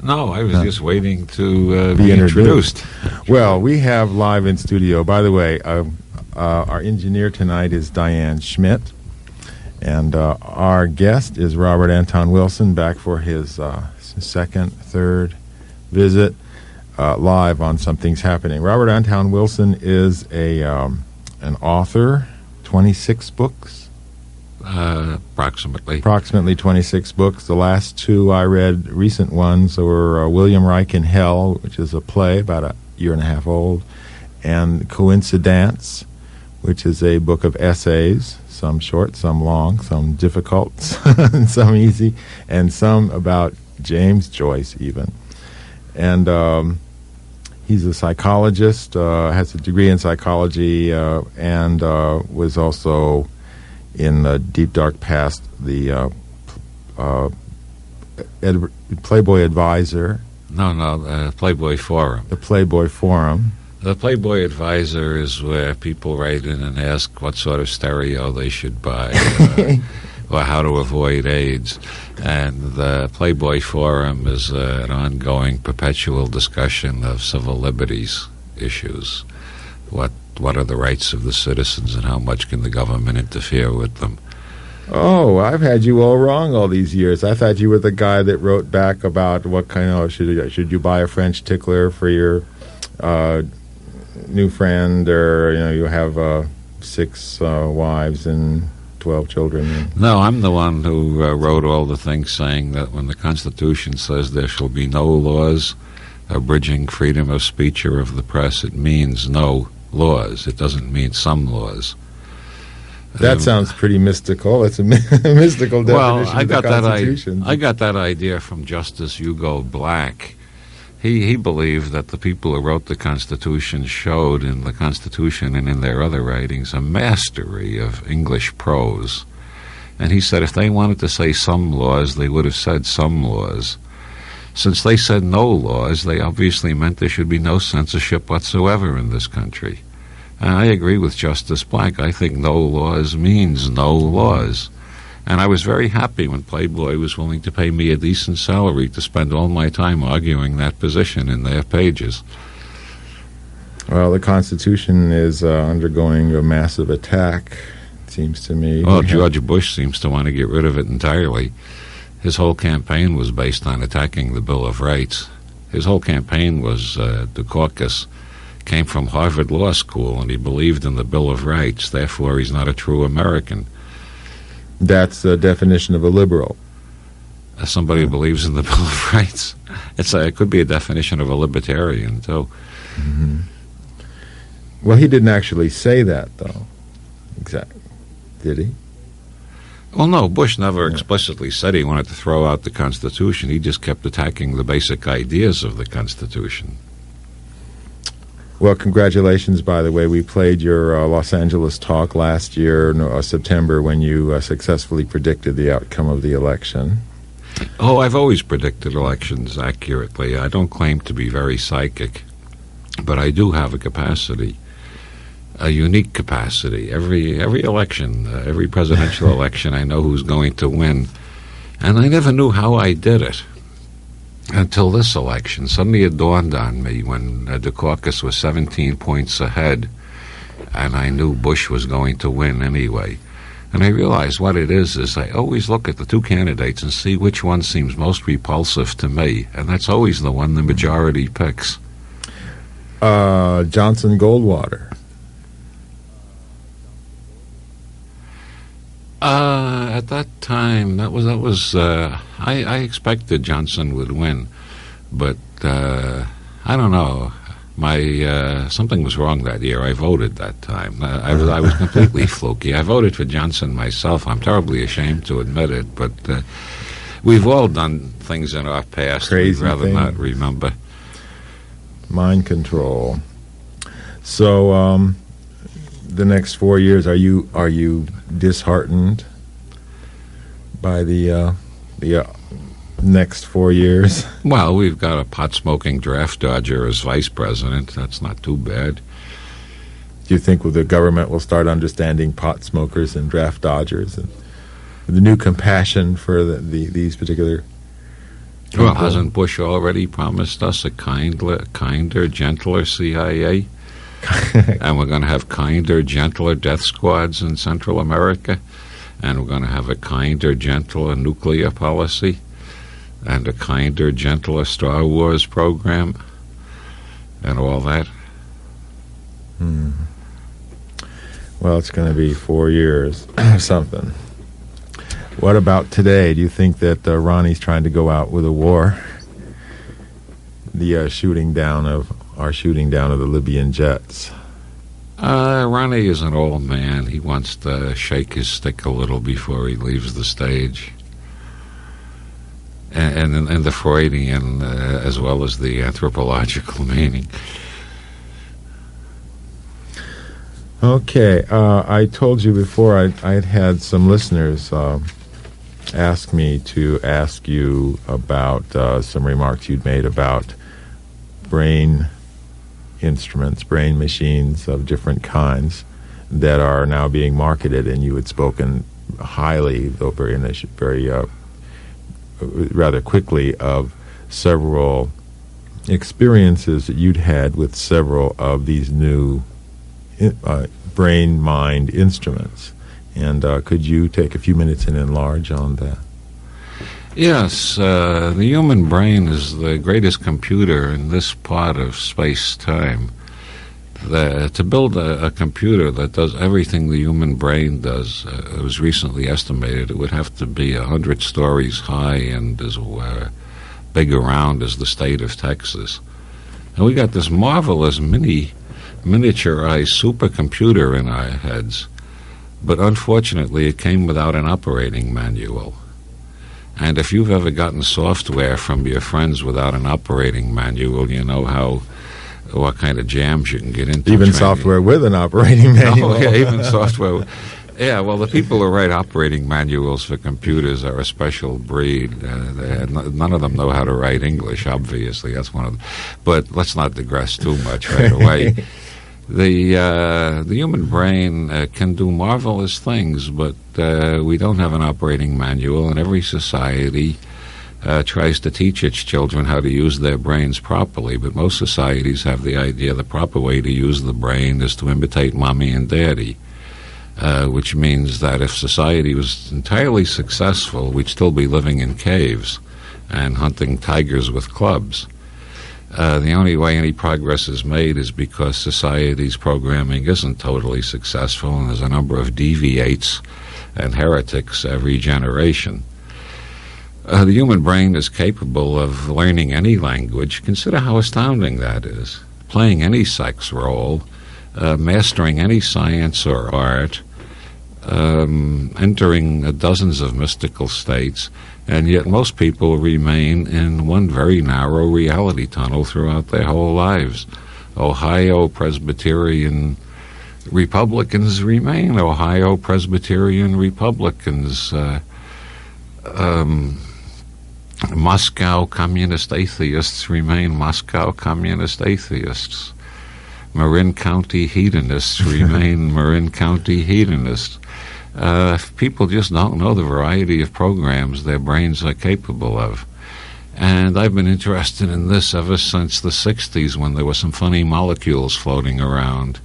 No, I was just waiting to be introduced. Well, we have live in studio. By the way, our engineer tonight is Diane Schmidt, and our guest is Robert Anton Wilson, back for his third visit live on Something's Happening. Robert Anton Wilson is an author, 26 books. Approximately 26 books. The last two I read, recent ones, were William Reich in Hell, which is a play about a year and a half old, and Coincidence, which is a book of essays, some short, some long, some difficult, and some easy, and some about James Joyce even. And he's a psychologist, has a degree in psychology, and was also in the deep dark past the Playboy Advisor. No, Playboy Forum. The Playboy Forum. The Playboy Advisor is where people write in and ask what sort of stereo they should buy, or how to avoid AIDS. And the Playboy Forum is an ongoing, perpetual discussion of civil liberties issues. What are the rights of the citizens, and how much can the government interfere with them? Oh, I've had you all wrong all these years. I thought you were the guy that wrote back about what kind of should you buy a French tickler for your new friend, or you have 6 wives and 12 children. No, I'm the one who wrote all the things saying that when the Constitution says there shall be no laws abridging freedom of speech or of the press, it means no laws. It doesn't mean some laws. That sounds pretty mystical. It's a mystical definition I got of the Constitution. I got that idea from Justice Hugo Black. He believed that the people who wrote the Constitution showed in the Constitution and in their other writings a mastery of English prose. And he said if they wanted to say some laws, they would have said some laws. Since they said no laws, they obviously meant there should be no censorship whatsoever in this country. And I agree with Justice Black. I think no laws means no laws. And I was very happy when Playboy was willing to pay me a decent salary to spend all my time arguing that position in their pages. Well, the Constitution is undergoing a massive attack, it seems to me. Well, George Bush seems to want to get rid of it entirely. His whole campaign was based on attacking the Bill of Rights. His whole campaign was, Dukakis came from Harvard Law School, and he believed in the Bill of Rights. Therefore, he's not a true American. That's the definition of a liberal. Somebody who believes in the Bill of Rights. It could be a definition of a libertarian, too. Mm-hmm. Well, he didn't actually say that, though. Exactly. Did he? Well, no, Bush never explicitly said he wanted to throw out the Constitution. He just kept attacking the basic ideas of the Constitution. Well, congratulations, by the way. We played your Los Angeles talk last year, September, when you successfully predicted the outcome of the election. Oh, I've always predicted elections accurately. I don't claim to be very psychic, but I do have a capacity, a unique capacity. Every election, every presidential election, I know who's going to win. And I never knew how I did it until this election. Suddenly it dawned on me when Dukakis was 17 points ahead, and I knew Bush was going to win anyway. And I realized what it is I always look at the two candidates and see which one seems most repulsive to me, and that's always the one the majority picks. Johnson Goldwater. At that time, I expected Johnson would win, but I don't know. Something was wrong that year. I voted that time. I was completely fluky. I voted for Johnson myself. I'm terribly ashamed to admit it, but we've all done things in our past we'd rather not remember. Mind control. So, the next 4 years, are you disheartened by the next 4 years? Well, we've got a pot-smoking draft dodger as vice president. That's not too bad. Do you think the government will start understanding pot smokers and draft dodgers and the new compassion for these particular Well, hasn't Bush already promised us a kinder, gentler CIA? And we're going to have kinder, gentler death squads in Central America? And we're going to have a kinder, gentler nuclear policy? And a kinder, gentler Star Wars program? And all that? Well, it's going to be 4 years something. What about today? Do you think that Ronnie's trying to go out with a war? The shooting down of the Libyan jets. Ronnie is an old man. He wants to shake his stick a little before he leaves the stage. And the Freudian as well as the anthropological meaning. Okay, I told you before I'd had some listeners ask me to ask you about some remarks you'd made about brain instruments, brain machines of different kinds that are now being marketed, and you had spoken highly, though very rather quickly, of several experiences that you'd had with several of these new brain-mind instruments. And could you take a few minutes and enlarge on that? Yes, the human brain is the greatest computer in this part of space-time. To build a computer that does everything the human brain does, it was recently estimated it would have to be 100 stories high and as big around as the state of Texas. And we got this marvelous miniaturized supercomputer in our heads, but unfortunately it came without an operating manual. And if you've ever gotten software from your friends without an operating manual, you know what kind of jams you can get into. Even software with an operating manual. Oh, yeah, even software. Yeah, well, the people who write operating manuals for computers are a special breed. None of them know how to write English, obviously. That's one of them. But let's not digress too much right away. The human brain can do marvelous things, but we don't have an operating manual, and every society tries to teach its children how to use their brains properly, but most societies have the idea the proper way to use the brain is to imitate mommy and daddy, which means that if society was entirely successful, we'd still be living in caves and hunting tigers with clubs. The only way any progress is made is because society's programming isn't totally successful, and there's a number of deviates and heretics every generation. The human brain is capable of learning any language. Consider how astounding that is. Playing any sex role, mastering any science or art, entering dozens of mystical states, and yet most people remain in one very narrow reality tunnel throughout their whole lives. Ohio Presbyterian Republicans remain Ohio Presbyterian Republicans. Moscow Communist Atheists remain Moscow Communist Atheists. Marin County Hedonists remain Marin County Hedonists. People just don't know the variety of programs their brains are capable of. And I've been interested in this ever since the 60s, when there were some funny molecules floating around.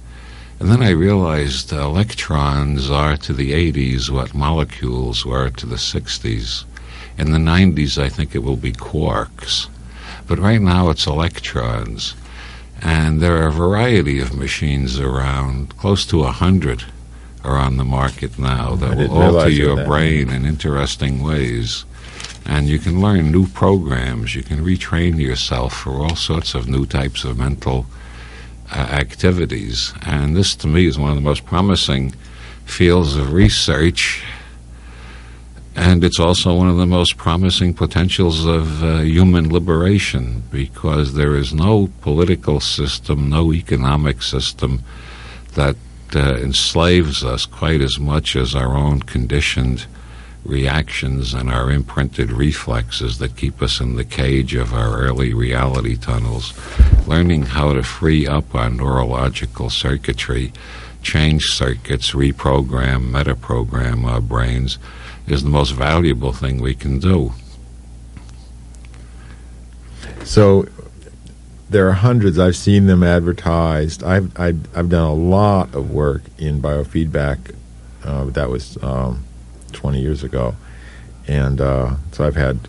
And then I realized electrons are to the 80s what molecules were to the 60s. In the 90s, I think it will be quarks. But right now it's electrons. And there are a variety of machines around. Close to 100 are on the market now that will alter your brain in interesting ways. And you can learn new programs. You can retrain yourself for all sorts of new types of mental activities. And this, to me, is one of the most promising fields of research. And it's also one of the most promising potentials of human liberation, because there is no political system, no economic system that enslaves us quite as much as our own conditioned reactions and our imprinted reflexes that keep us in the cage of our early reality tunnels. Learning how to free up our neurological circuitry, change circuits, reprogram, metaprogram our brains is the most valuable thing we can do. So there are hundreds. I've seen them advertised. I've done a lot of work in biofeedback. That was 20 years ago, and so I've had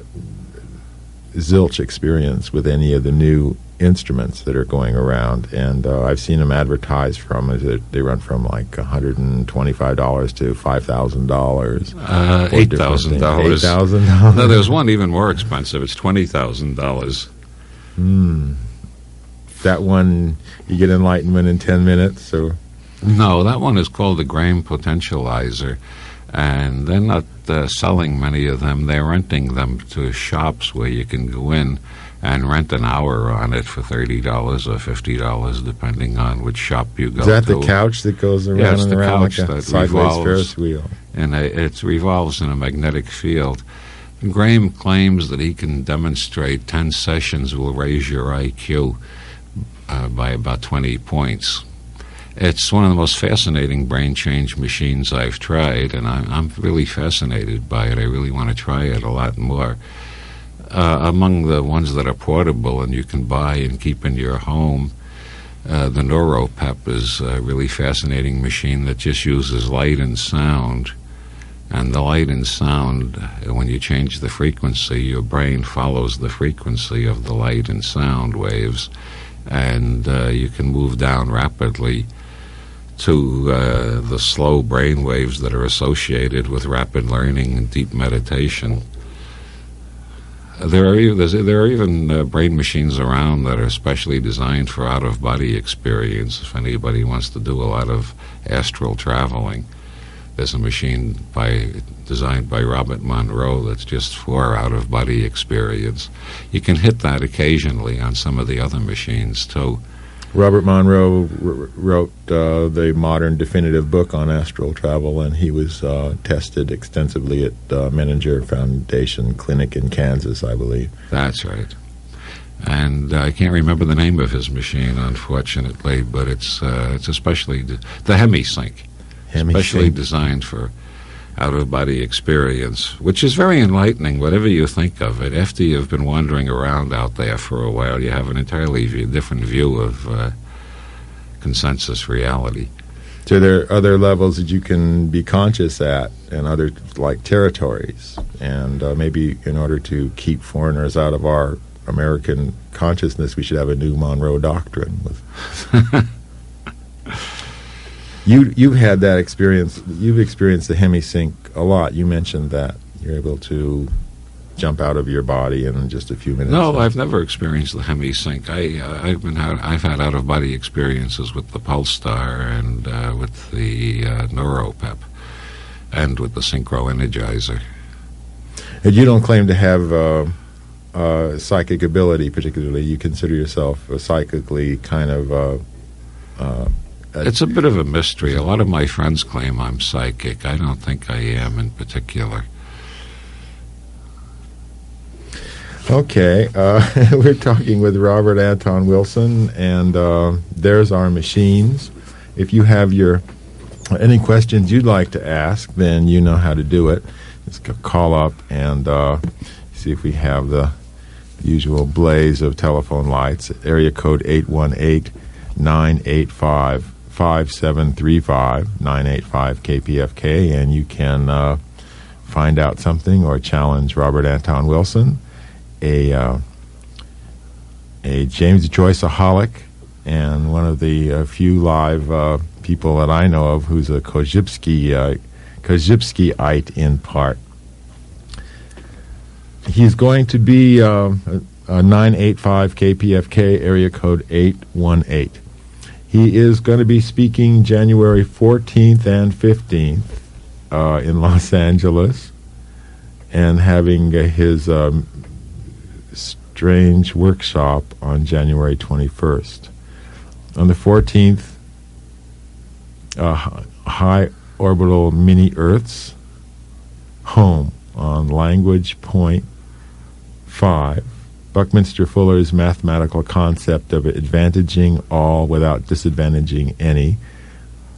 zilch experience with any of the new instruments that are going around, and I've seen them advertised from. They run from like $125 to $5,000. $8,000. $8,000. No, there's one even more expensive. It's $20,000. That one, you get enlightenment in 10 minutes. Or No, that one is called the Graham Potentializer, and they're not selling many of them. They're renting them to shops where you can go in and rent an hour on it for $30 or $50, depending on which shop you go to. Is that the couch that goes around it's and the around couch like a that sideways revolves, Ferris wheel? and it revolves in a magnetic field. Graham claims that he can demonstrate 10 sessions will raise your IQ by about 20 points. It's one of the most fascinating brain change machines I've tried, and I'm really fascinated by it. I really want to try it a lot more. Among the ones that are portable and you can buy and keep in your home, the NeuroPep is a really fascinating machine that just uses light and sound. And the light and sound, when you change the frequency, your brain follows the frequency of the light and sound waves, and you can move down rapidly to the slow brain waves that are associated with rapid learning and deep meditation. There are even brain machines around that are specially designed for out-of-body experience. If anybody wants to do a lot of astral traveling, there's a machine designed by Robert Monroe that's just for out-of-body experience. You can hit that occasionally on some of the other machines, too. Robert Monroe wrote the modern definitive book on astral travel, and he was tested extensively at Menninger Foundation Clinic in Kansas, I believe. That's right. And I can't remember the name of his machine, unfortunately, but it's especially the HemiSync. Especially designed for out-of-body experience, which is very enlightening, whatever you think of it. After you've been wandering around out there for a while, you have an entirely different view of consensus reality. So there are other levels that you can be conscious at, and other, like, territories. And maybe in order to keep foreigners out of our American consciousness, we should have a new Monroe Doctrine. You've had that experience. You've experienced the HemiSync a lot. You mentioned that you're able to jump out of your body in just a few minutes. No, I've never experienced the HemiSync. I've had out-of-body experiences with the Pulsar and with the NeuroPep and with the Synchro Energizer. And you don't claim to have psychic ability, particularly. You consider yourself psychically kind of. It's a bit of a mystery. A lot of my friends claim I'm psychic. I don't think I am in particular. Okay. We're talking with Robert Anton Wilson, and there's our machines. If you have any questions you'd like to ask, then you know how to do it. Just call up and see if we have the usual blaze of telephone lights. Area code 818-985 5735 985 KPFK, and you can find out something or challenge Robert Anton Wilson, a James Joyce-aholic, and one of the few live people that I know of who's a Korzybskiite in part. He's going to be 985 KPFK, area code 818. He is going to be speaking January 14th and 15th in Los Angeles, and having his strange workshop on January 21st. On the 14th, high orbital mini-Earths, home on Language Point 5. Buckminster Fuller's mathematical concept of advantaging all without disadvantaging any.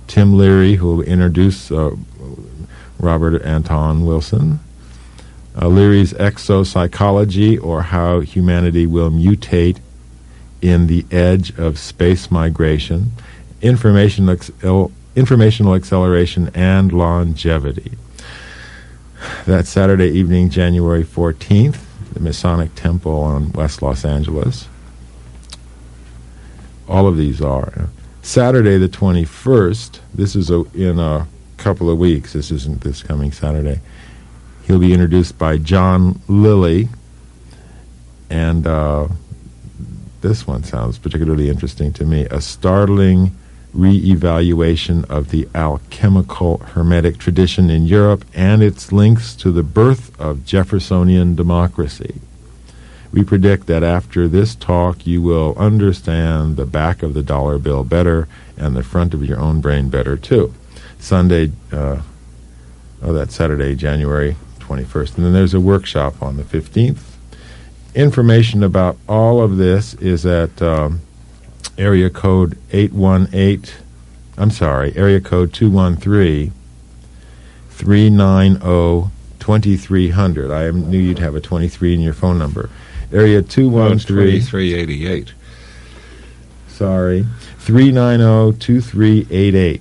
Tim Leary, who will introduce Robert Anton Wilson. Leary's Exopsychology, or How Humanity Will Mutate in the Edge of Space Migration, Informational Acceleration and Longevity. That's Saturday evening, January 14th, the Masonic Temple in West Los Angeles. All of these are. Saturday the 21st, this is in a couple of weeks. This isn't this coming Saturday. He'll be introduced by John Lilly, and this one sounds particularly interesting to me. A startling re-evaluation of the alchemical Hermetic tradition in Europe and its links to the birth of Jeffersonian democracy. We predict that after this talk you will understand the back of the dollar bill better and the front of your own brain better too. That's Saturday, January 21st. And then there's a workshop on the 15th. Information about all of this is at area code 213-390-2300. I knew you'd have a 23 in your phone number. Area 213... 2388. Sorry. 390-2388.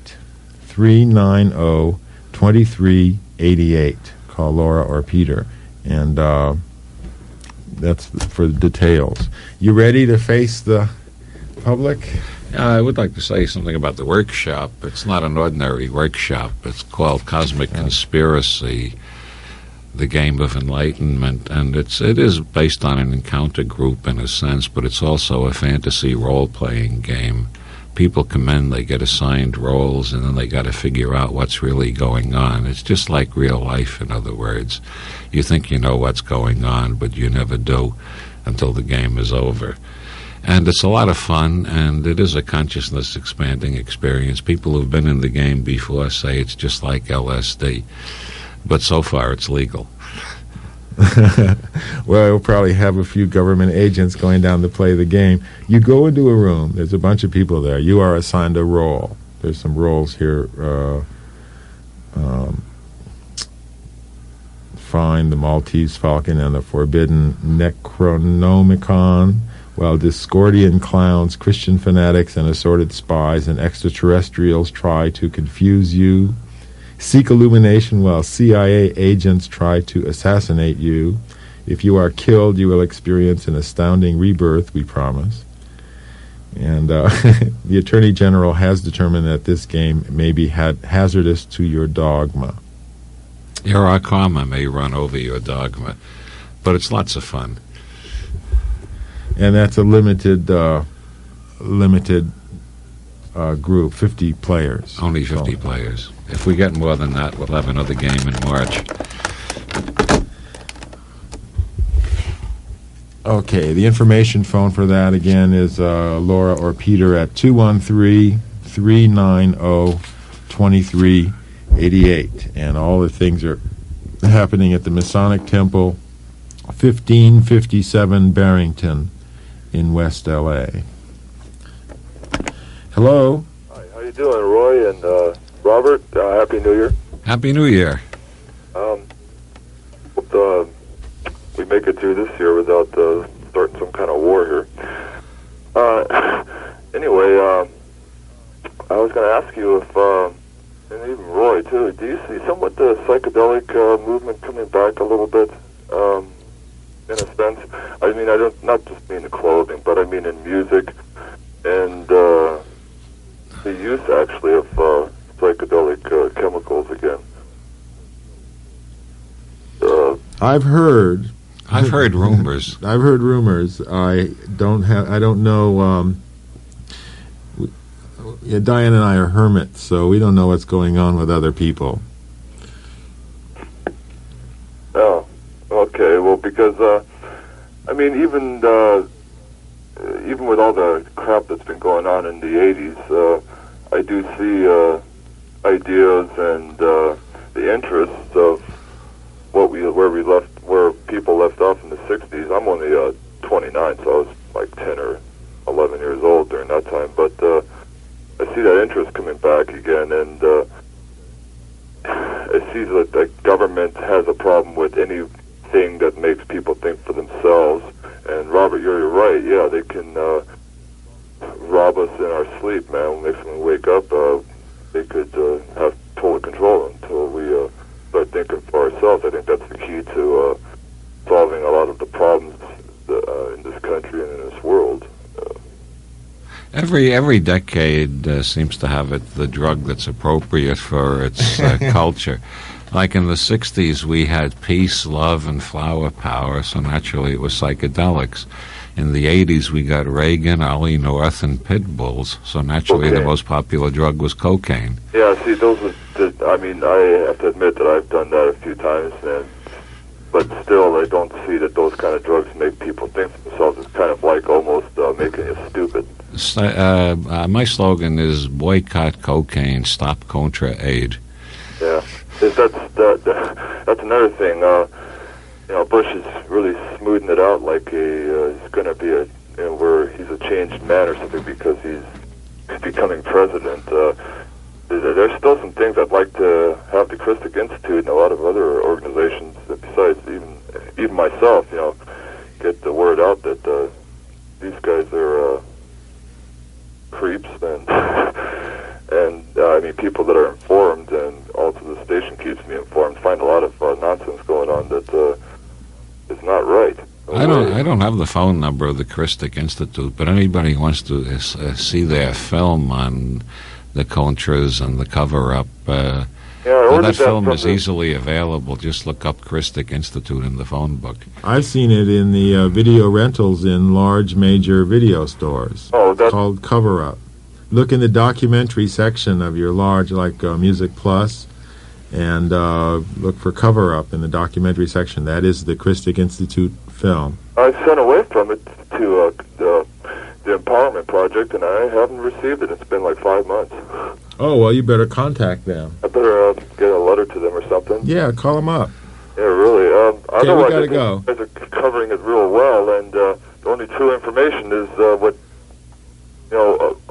390-2388. Call Laura or Peter. And that's for the details. You ready to face the public? I would like to say something about the workshop. It's not an ordinary workshop. It's called Cosmic Conspiracy, the Game of Enlightenment, and it is based on an encounter group in a sense, but it's also a fantasy role-playing game. People come in, they get assigned roles, and then they got to figure out what's really going on. It's just like real life, in other words. You think you know what's going on, but you never do until the game is over. And it's a lot of fun, and it is a consciousness-expanding experience. People who've been in the game before say it's just like LSD. But so far, it's legal. Well, you'll probably have a few government agents going down to play the game. You go into a room. There's a bunch of people there. You are assigned a role. There's some roles here. Find the Maltese Falcon and the Forbidden Necronomicon, while Discordian clowns, Christian fanatics, and assorted spies and extraterrestrials try to confuse you. Seek illumination while CIA agents try to assassinate you. If you are killed, you will experience an astounding rebirth, we promise. And the Attorney General has determined that this game may be hazardous to your dogma. Your karma may run over your dogma, but it's lots of fun. And that's a limited group, 50 players. Only 50 players. If we get more than that, we'll have another game in March. Okay, the information phone for that, again, is Laura or Peter at 213-390-2388. And all the things are happening at the Masonic Temple, 1557 Barrington in West L.A. Hello? Hi, how you doing, Roy and Robert? Happy New Year. Happy New Year. Hope we make it through this year without starting some kind of war here. Anyway, I was going to ask you if, and even Roy too, do you see somewhat the psychedelic movement coming back a little bit, in a sense? I mean, I don't, not just mean the clothing, but I mean in music and the use actually of psychedelic chemicals again. I've heard rumors. I've heard rumors. I don't know. Diane and I are hermits, so we don't know what's going on with other people. Oh, okay. Well, because I mean, even with all the crap that's been going on in the 80s, I do see ideas and the interests of where people left off in the 60s. I'm only 29, so I was like 10 or 11 years old during that time. But I see that interest coming back again, and I see that the government has a problem with anything you're right. Yeah, they can rob us in our sleep, man. When we wake up, they could have total control until we start thinking for ourselves. I think that's the key to solving a lot of the problems in this country and in this world. Every decade seems to have the drug that's appropriate for its culture. Like in the 60s, we had peace, love, and flower power, so naturally it was psychedelics. In the 80s, we got Reagan, Ollie North, and pit bulls, so naturally the most popular drug was cocaine. Yeah, see, those were I mean, I have to admit that I've done that a few times, but still, I don't see that those kind of drugs make people think for themselves. It's kind of like almost making you stupid. My slogan is boycott cocaine, stop contra aid. Yeah, that's another thing. Bush is really smoothing it out like he's going to be where he's a changed man or something because he's becoming president. There's still some things I'd like to have the Christic Institute and a lot of other organizations, besides even myself, get the word out that these guys are creeps and I mean people that are informed, and also the station keeps me informed. Find a lot of nonsense going on that is not right. I don't have the phone number of the Christic Institute, but anybody who wants to see their film on the Contras and the cover-up, that film is easily available. Just look up Christic Institute in the phone book. I've seen it in the video rentals in large major video stores. Oh, that's called Cover Up. Look in the documentary section of your large, like Music Plus, and look for Cover Up in the documentary section. That is the Christic Institute film. I sent away from it to the Empowerment Project, and I haven't received it. It's been like 5 months. Oh, well, you better contact them. I better get a letter to them or something. Yeah, call them up. Yeah, really. Okay, we gotta go. You guys are covering it real well, and the only true information is what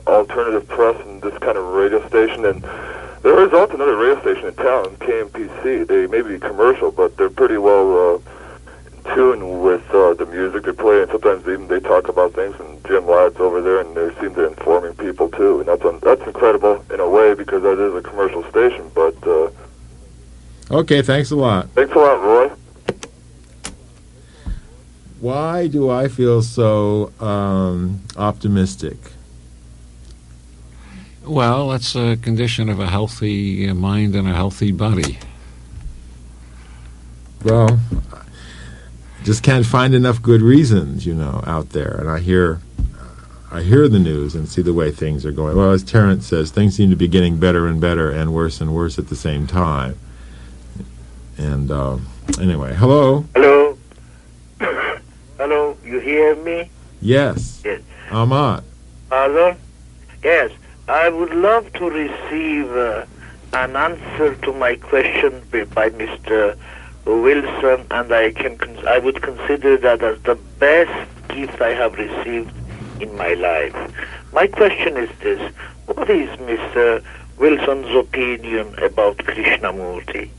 alternative press and this kind of radio station. And there is also another radio station in town, KMPC. They may be commercial, but they're pretty well in tune with the music they play, and sometimes even they talk about things. And Jim Ladd's over there, and they seem to be informing people too. And that's incredible in a way because that is a commercial station. But okay, thanks a lot. Thanks a lot, Roy. Why do I feel so optimistic? Well, that's a condition of a healthy mind and a healthy body. Well, just can't find enough good reasons, out there. And I hear the news and see the way things are going. Well, as Terrence says, things seem to be getting better and better and worse at the same time. And anyway, hello? Hello? Hello, you hear me? Yes. Yes. Ahmad. Father? Yes. I would love to receive an answer to my question by Mr. Wilson, and I would consider that as the best gift I have received in my life. My question is this: what is Mr. Wilson's opinion about Krishnamurti?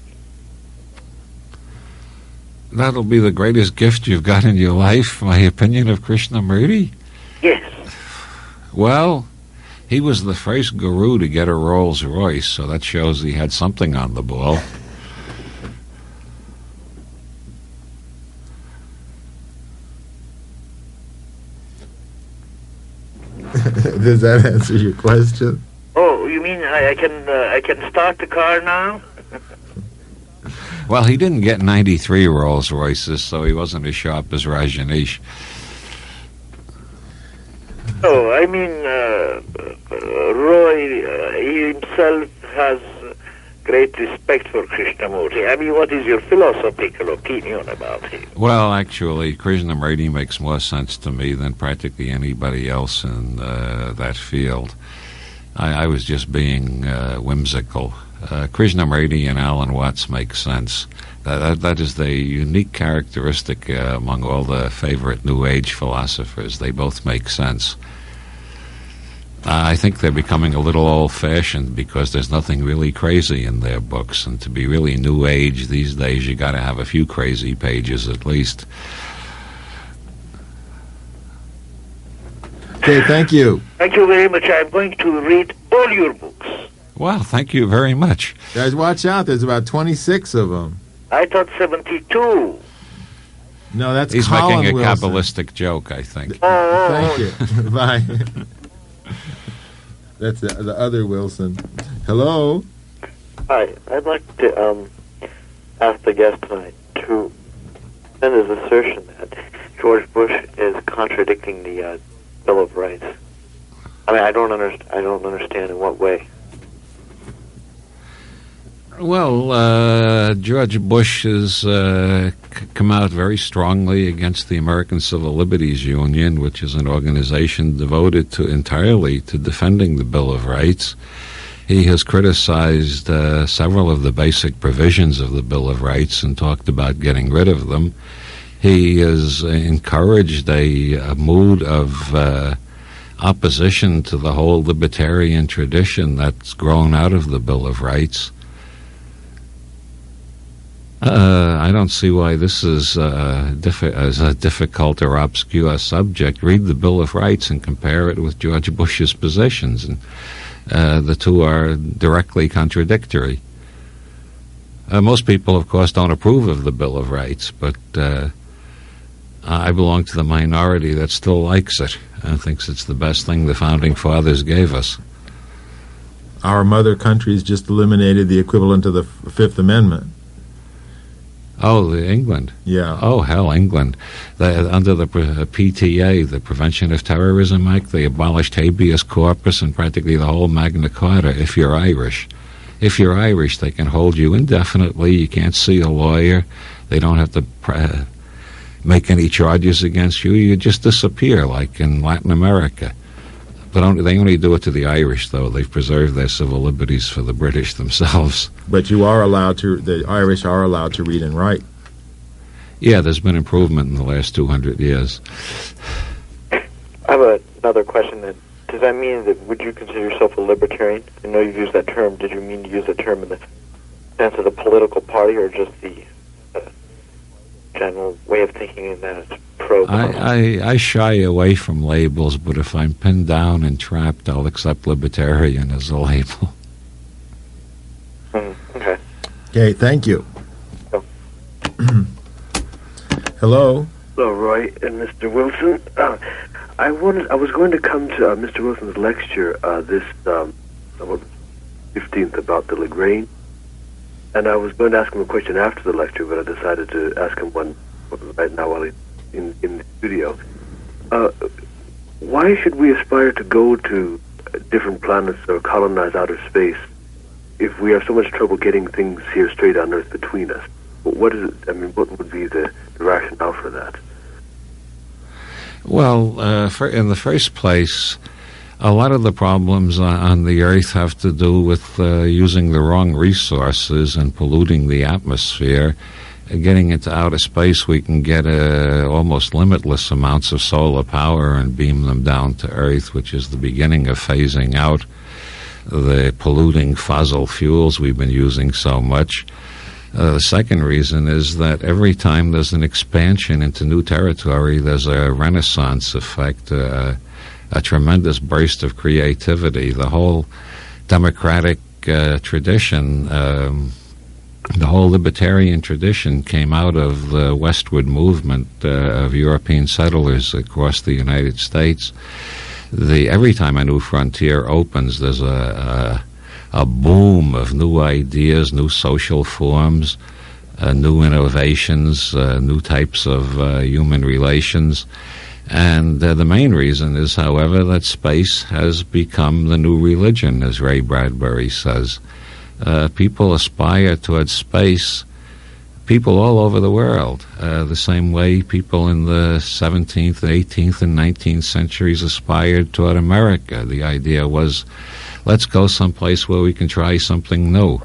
That'll be the greatest gift you've got in your life, my opinion of Krishnamurti? Yes. Well, he was the first guru to get a Rolls Royce, so that shows he had something on the ball. Does that answer your question? Oh, you mean I can start the car now? Well, he didn't get 93 Rolls Royces, so he wasn't as sharp as Rajneesh. Oh, I mean, Roy himself has great respect for Krishnamurti. I mean, what is your philosophical opinion about him? Well, actually, Krishnamurti makes more sense to me than practically anybody else in that field. I was just being whimsical. Krishnamurti and Alan Watts make sense. That is the unique characteristic among all the favorite New Age philosophers. They both make sense. I think they're becoming a little old-fashioned because there's nothing really crazy in their books, and to be really New Age these days, you got to have a few crazy pages at least. Okay, thank you. Thank you very much. I'm going to read all your books. Well, thank you very much. Guys, watch out. There's about 26 of them. I thought 72. No, that's He's Colin making a Wilson. Kabbalistic joke, I think. Thank you. Bye. That's the other Wilson. Hello? Hi, I'd like to ask the guest tonight to send his assertion that George Bush is contradicting the Bill of Rights. I mean, I don't understand in what way. Well, George Bush has come out very strongly against the American Civil Liberties Union, which is an organization devoted entirely to defending the Bill of Rights. He has criticized several of the basic provisions of the Bill of Rights and talked about getting rid of them. He has encouraged a mood of opposition to the whole libertarian tradition that's grown out of the Bill of Rights. I don't see why this is a difficult or obscure subject. Read the Bill of Rights and compare it with George Bush's positions, and the two are directly contradictory. Most people, of course, don't approve of the Bill of Rights, but I belong to the minority that still likes it and thinks it's the best thing the Founding Fathers gave us. Our mother country's just eliminated the equivalent of the Fifth Amendment. Oh, England. Yeah. Oh, hell, England. Under the PTA, the Prevention of Terrorism Act, they abolished habeas corpus and practically the whole Magna Carta if you're Irish. If you're Irish, they can hold you indefinitely. You can't see a lawyer. They don't have to make any charges against you. You just disappear, like in Latin America. But they only do it to the Irish, though. They've preserved their civil liberties for the British themselves. But you are allowed to, the Irish are allowed to read and write. Yeah, there's been improvement in the last 200 years. I have another question then. Does that mean that, would you consider yourself a libertarian? I know you've used that term. Did you mean to use that term in the sense of the political party or just the general way of thinking in that it's pro? I shy away from labels, but if I'm pinned down and trapped, I'll accept libertarian as a label. Okay. Okay, thank you. Oh. Hello? Hello, Roy and Mr. Wilson. I was going to come to Mr. Wilson's lecture this 15th about the Lagrange, and I was going to ask him a question after the lecture, but I decided to ask him one right now while he's in the studio. Why should we aspire to go to different planets or colonize outer space if we have so much trouble getting things here straight on Earth between us? What is it? I mean, what would be the rationale for that? Well, in the first place, a lot of the problems on the Earth have to do with using the wrong resources and polluting the atmosphere. Getting into outer space, we can get almost limitless amounts of solar power and beam them down to Earth, which is the beginning of phasing out the polluting fossil fuels we've been using so much. The second reason is that every time there's an expansion into new territory, there's a renaissance effect, a tremendous burst of creativity. The whole democratic tradition, the whole libertarian tradition came out of the westward movement of European settlers across the United States. Every time a new frontier opens, there's a boom of new ideas, new social forms, new innovations, new types of human relations. And the main reason is, however, that space has become the new religion, as Ray Bradbury says. People aspire towards space, people all over the world, the same way people in the 17th, 18th, and 19th centuries aspired toward America. The idea was, let's go someplace where we can try something new.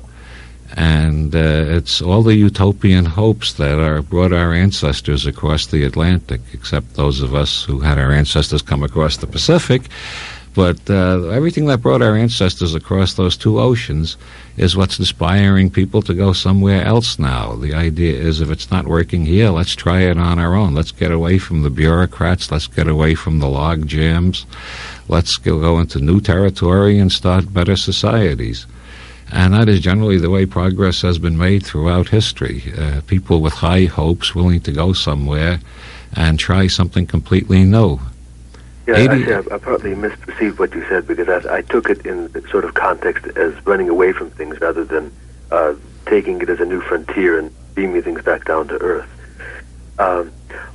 And it's all the utopian hopes that brought our ancestors across the Atlantic, except those of us who had our ancestors come across the Pacific. But everything that brought our ancestors across those two oceans is what's inspiring people to go somewhere else now. The idea is, if it's not working here, let's try it on our own. Let's get away from the bureaucrats. Let's get away from the log jams. Let's go into new territory and start better societies. And that is generally the way progress has been made throughout history. People with high hopes willing to go somewhere and try something completely new. Yeah, actually, I partly misperceived what you said, because I took it in sort of context as running away from things rather than taking it as a new frontier and beaming things back down to earth.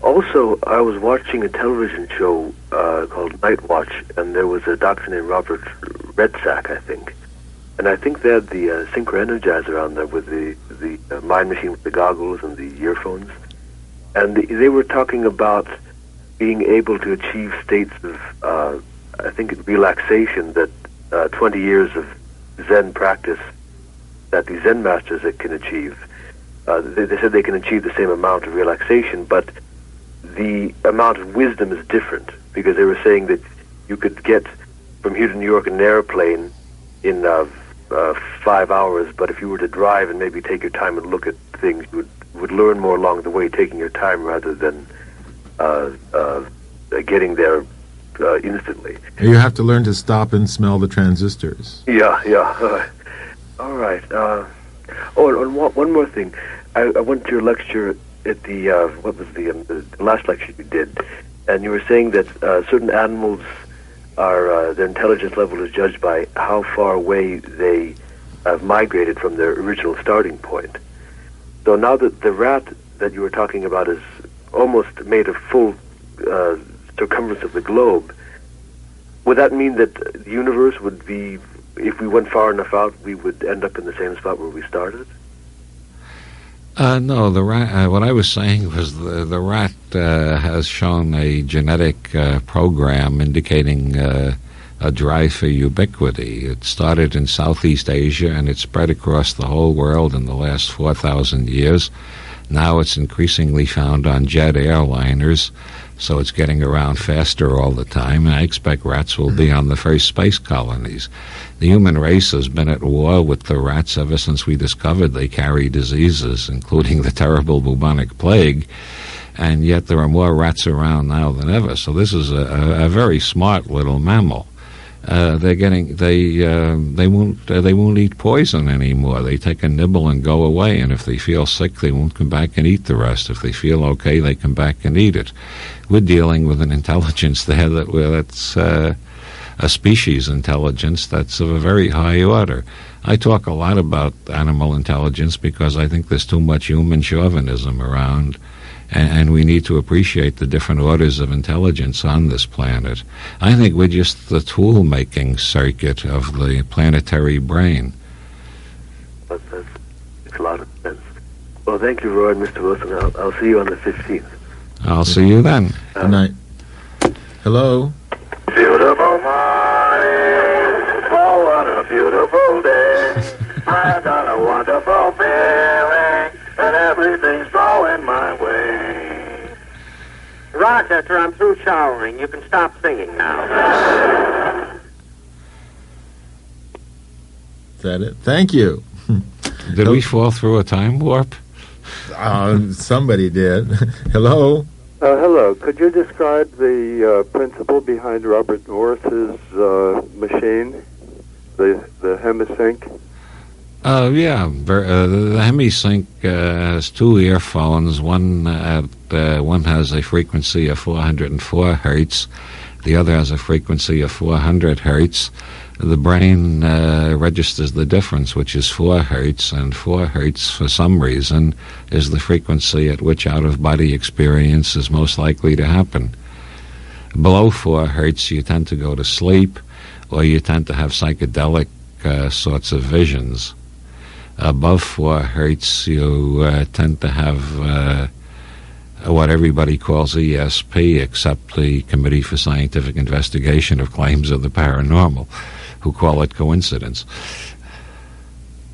Also, I was watching a television show called Night Watch, and there was a doctor named Robert Redsack, I think. And I think they had the synchroenergizer on there with the mind machine with the goggles and the earphones. And they were talking about being able to achieve states of, I think, relaxation that 20 years of Zen practice that the Zen masters can achieve. They said they can achieve the same amount of relaxation, but the amount of wisdom is different, because they were saying that you could get from here to New York in an airplane in 5 hours, but if you were to drive and maybe take your time and look at things, you would learn more along the way, taking your time rather than getting there instantly. You have to learn to stop and smell the transistors. Yeah. All right. And one more thing. I went to your lecture at the what was the last lecture you did, and you were saying that certain animals are their intelligence level is judged by how far away they have migrated from their original starting point. So now that the rat that you were talking about is almost made a full circumference of the globe, would that mean that the universe would be, if we went far enough out, we would end up in the same spot where we started? No, the rat. What I was saying was the rat has shown a genetic program indicating a drive for ubiquity. It started in Southeast Asia and it spread across the whole world in the last 4,000 years. Now it's increasingly found on jet airliners, so it's getting around faster all the time, and I expect rats will be on the first space colonies. The human race has been at war with the rats ever since we discovered they carry diseases, including the terrible bubonic plague, and yet there are more rats around now than ever. So this is a very smart little mammal. They won't eat poison anymore. They take a nibble and go away, and if they feel sick, they won't come back and eat the rest. If they feel okay, they come back and eat it. We're dealing with an intelligence there that's a species intelligence that's of a very high order. I talk a lot about animal intelligence because I think there's too much human chauvinism around, and we need to appreciate the different orders of intelligence on this planet. I think we're just the tool-making circuit of the planetary brain. That makes a lot of sense. Well, thank you, Roy and Mr. Wilson. I'll see you on the 15th. I'll see you then. Good night. Hello? Beautiful morning, oh, what a beautiful day. I got a wonderful feeling, and everything's going my way. Rochester, I'm through showering. You can stop singing now. Is that it? Thank you. Did we fall through a time warp? Somebody did. Hello? Hello. Could you describe the principle behind Robert Morris's machine, the Hemisync? Yeah. The Hemisync has two earphones. One has a frequency of 404 hertz. The other has a frequency of 400 hertz. The brain registers the difference, which is 4 hertz, and 4 hertz, for some reason, is the frequency at which out-of-body experience is most likely to happen. Below 4 hertz, you tend to go to sleep, or you tend to have psychedelic sorts of visions. Above 4 hertz, you tend to have what everybody calls ESP, except the Committee for Scientific Investigation of Claims of the Paranormal, who call it coincidence.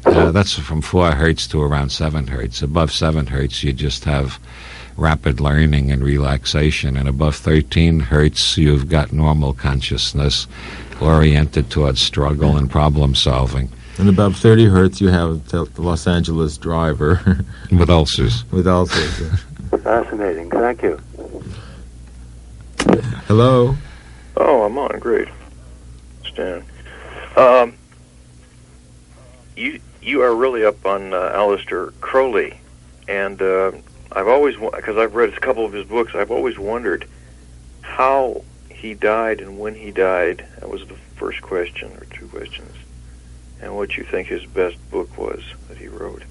That's from 4 hertz to around 7 hertz. Above 7 hertz, you just have rapid learning and relaxation, and above 13 hertz, you've got normal consciousness, oriented towards struggle and problem solving. And above 30 hertz, you have the Los Angeles driver. With ulcers. With ulcers. Fascinating. Thank you. Hello? Oh, I'm on. Great. Stan. You are really up on Aleister Crowley, and I've always, because I've read a couple of his books, I've always wondered how he died and when he died. That was the first question, or two questions. And what you think his best book was that he wrote.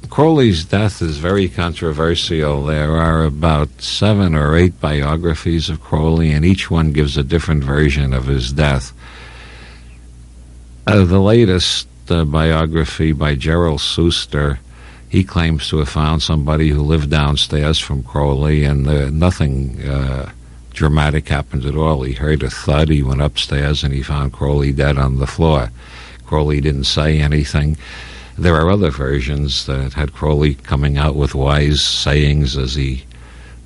Crowley's death is very controversial. There are about 7 or 8 biographies of Crowley, and each one gives a different version of his death. The latest biography by Gerald Suster, he claims to have found somebody who lived downstairs from Crowley, and nothing dramatic happened at all. He heard a thud, he went upstairs, and he found Crowley dead on the floor. Crowley didn't say anything. There are other versions that had Crowley coming out with wise sayings as he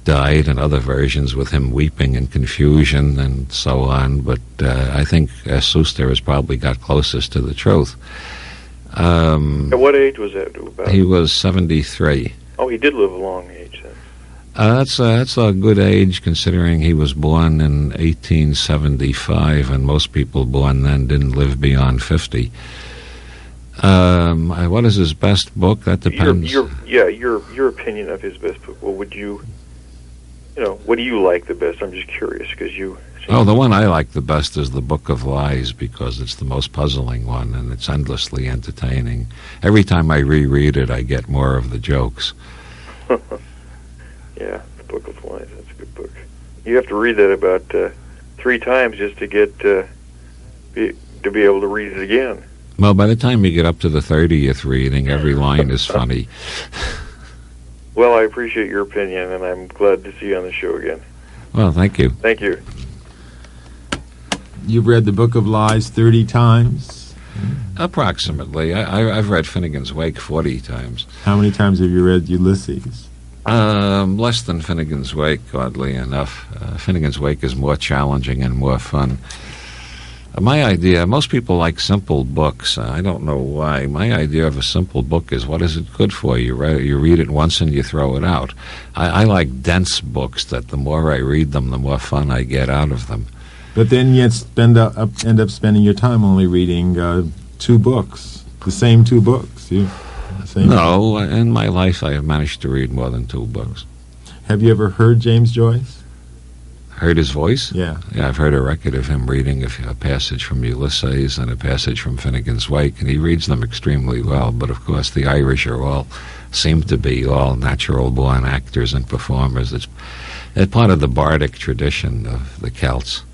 died, and other versions with him weeping in confusion and so on. But I think Suster has probably got closest to the truth. At what age was that about? He was 73. Oh, he did live a long age then. That's a good age, considering he was born in 1875, and most people born then didn't live beyond 50. What is his best book? That depends. Your opinion of his best book. Well, what do you like the best? I'm just curious, because you... The one I like the best is The Book of Lies, because it's the most puzzling one, and it's endlessly entertaining. Every time I reread it, I get more of the jokes. Yeah, The Book of Lies, that's a good book. You have to read that about 3 times just to get to be able to read it again. Well, by the time you get up to the 30th reading, every line is funny. Well, I appreciate your opinion, and I'm glad to see you on the show again. Well, thank you. Thank you. You've read The Book of Lies 30 times? Approximately. I've read Finnegan's Wake 40 times. How many times have you read Ulysses? Less than Finnegan's Wake, oddly enough. Finnegan's Wake is more challenging and more fun. My idea, most people like simple books. I don't know why. My idea of a simple book is, what is it good for? You read it once and you throw it out. I like dense books that the more I read them, the more fun I get out of them. But then you end up spending your time only reading 2 books, the same 2 books. No, in my life I have managed to read more than 2 books. Have you ever heard James Joyce? Heard his voice? Yeah. Yeah, I've heard a record of him reading a passage from Ulysses and a passage from Finnegan's Wake, and he reads them extremely well. But of course, the Irish seem to be all natural-born actors and performers. It's part of the bardic tradition of the Celts.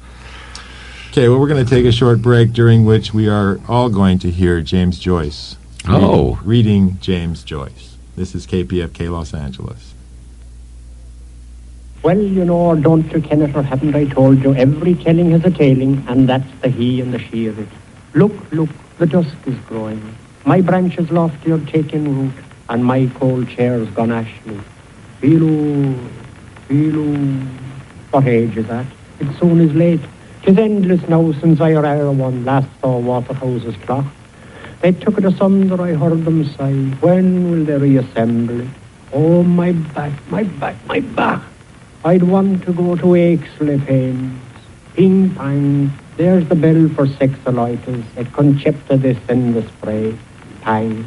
Okay, well, we're going to take a short break, during which we are all going to hear James Joyce. Reading James Joyce. This is KPFK Los Angeles. Well, you know, don't you, Kenneth, or haven't I told you, every telling has a tailing, and that's the he and the she of it. Look, the dusk is growing. My branches lofty are taking root, and my cold chair's gone ashly. Feeloo. What age is that? It soon is late. 'Tis endless now since I or one last saw Waterhouse's clock. They took it asunder, I heard them sigh. When will they reassemble it? Oh, my back. I'd want to go to Aixley Pains. Ping pang, there's the bell for sexolitis. Et concepta this in the spray. Pang.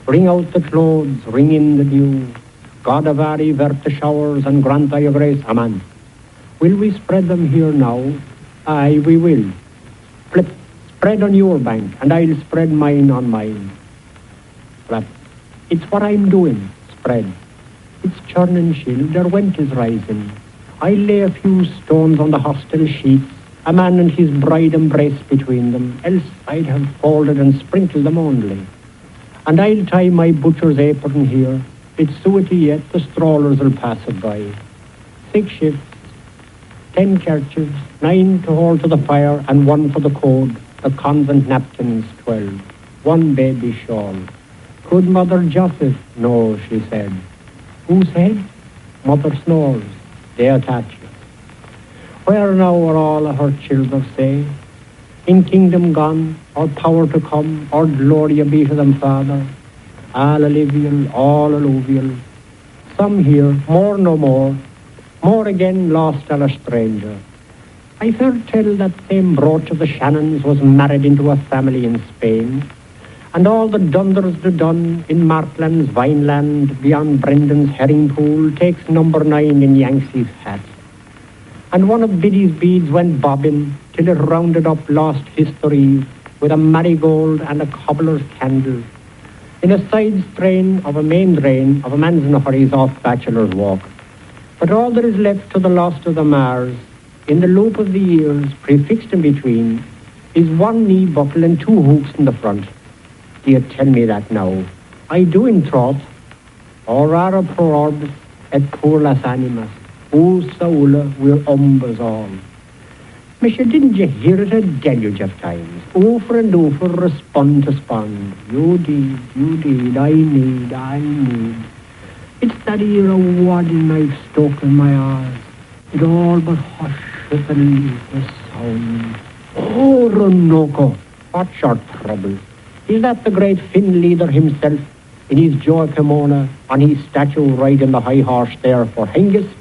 Ring out the clothes, ring in the dew. God of Ari, vert the showers, and grant thy grace. Amen. Will we spread them here now? Aye, we will. Flip, spread on your bank, and I'll spread mine on mine. Flap. It's what I'm doing, spread. It's churn and chill, their went is rising. I lay a few stones on the hostel sheets, a man and his bride embraced between them, else I'd have folded and sprinkled them only. And I'll tie my butcher's apron here. It's suety yet, the strawlers'll pass it by. 6 shifts, 10 kerchiefs, 9 to hold to the fire, and 1 for the code. The convent napkins 12, 1 baby shawl. Could Mother Joseph? No, she said. Whose head? Mother snores. They attach it. Where now are all her children, say? In kingdom gone, or power to come, or glory be to them, Father. All alluvial, all alluvial. Some here, more no more. More again lost and a stranger. I've heard tell that same brooch of the Shannons was married into a family in Spain. And all the dunders the done in Markland's Vineland beyond Brendan's herring pool takes number 9 in Yanksy's hat. And one of Biddy's beads went bobbing till it rounded up lost history with a marigold and a cobbler's candle in a side strain of a main drain of a man's hurries off Bachelor's Walk. But all that is left to the lost of the Mars, in the loop of the years prefixed in between, is one knee buckle and 2 hoops in the front. Do you tell me that now? I do in troth. Orara pro orbis et pur las animas. O saula wir ombas all. Monsieur, didn't you hear it a deluge of times? Over and over, respond to spond. You did, I need. It's that ear of wadding knife stuck in my eyes. It all but hushes and leaves the sound. Oh, Ronoko, what's your trouble? Is that the great Finn leader himself, in his joy kimono, on his statue riding the high horse there for Hengist?